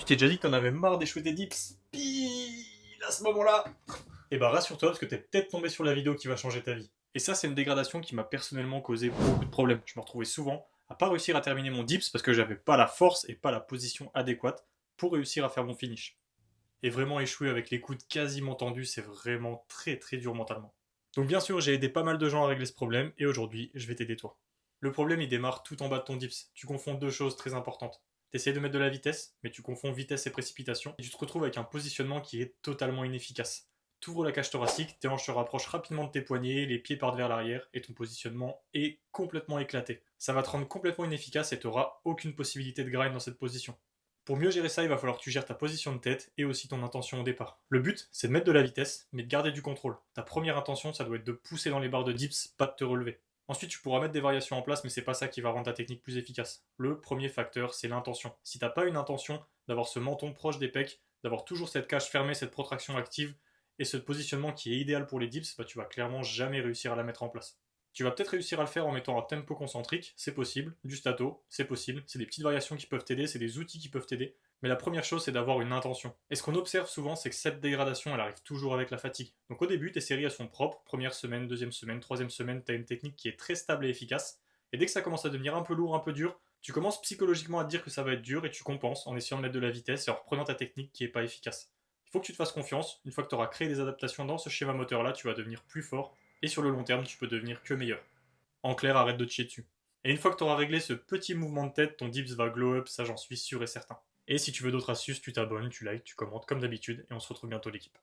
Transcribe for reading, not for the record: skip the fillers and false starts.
Tu t'es déjà dit que t'en avais marre d'échouer tes dips pile à ce moment-là? Eh bah rassure-toi parce que t'es peut-être tombé sur la vidéo qui va changer ta vie. Et ça c'est une dégradation qui m'a personnellement causé beaucoup de problèmes. Je me retrouvais souvent à pas réussir à terminer mon dips parce que j'avais pas la force et pas la position adéquate pour réussir à faire mon finish. Et vraiment échouer avec les coudes quasiment tendus, c'est vraiment très très dur mentalement. Donc bien sûr, j'ai aidé pas mal de gens à régler ce problème et aujourd'hui, je vais t'aider toi. Le problème, il démarre tout en bas de ton dips. Tu confonds deux choses très importantes. T'essayes de mettre de la vitesse, mais tu confonds vitesse et précipitation, et tu te retrouves avec un positionnement qui est totalement inefficace. T'ouvres la cage thoracique, tes hanches se rapprochent rapidement de tes poignets, les pieds partent vers l'arrière, et ton positionnement est complètement éclaté. Ça va te rendre complètement inefficace et t'auras aucune possibilité de grind dans cette position. Pour mieux gérer ça, il va falloir que tu gères ta position de tête et aussi ton intention au départ. Le but, c'est de mettre de la vitesse, mais de garder du contrôle. Ta première intention, ça doit être de pousser dans les barres de dips, pas de te relever. Ensuite, tu pourras mettre des variations en place, mais c'est pas ça qui va rendre ta technique plus efficace. Le premier facteur, c'est l'intention. Si t'as pas une intention d'avoir ce menton proche des pecs, d'avoir toujours cette cage fermée, cette protraction active, et ce positionnement qui est idéal pour les dips, bah tu vas clairement jamais réussir à la mettre en place. Tu vas peut-être réussir à le faire en mettant un tempo concentrique, c'est possible, du stato, c'est possible, c'est des petites variations qui peuvent t'aider, c'est des outils qui peuvent t'aider, mais la première chose c'est d'avoir une intention. Et ce qu'on observe souvent c'est que cette dégradation elle arrive toujours avec la fatigue. Donc au début tes séries elles sont propres, première semaine, deuxième semaine, troisième semaine, t'as une technique qui est très stable et efficace, et dès que ça commence à devenir un peu lourd, un peu dur, tu commences psychologiquement à te dire que ça va être dur et tu compenses en essayant de mettre de la vitesse et en reprenant ta technique qui est pas efficace. Il faut que tu te fasses confiance, une fois que tu auras créé des adaptations dans ce schéma moteur là, tu vas devenir plus fort, et sur le long terme tu peux devenir que meilleur. En clair, arrête de te chier dessus. Et une fois que tu auras réglé ce petit mouvement de tête, ton dips va glow up, ça j'en suis sûr et certain. Et si tu veux d'autres astuces, tu t'abonnes, tu likes, tu commentes comme d'habitude, et on se retrouve bientôt l'équipe.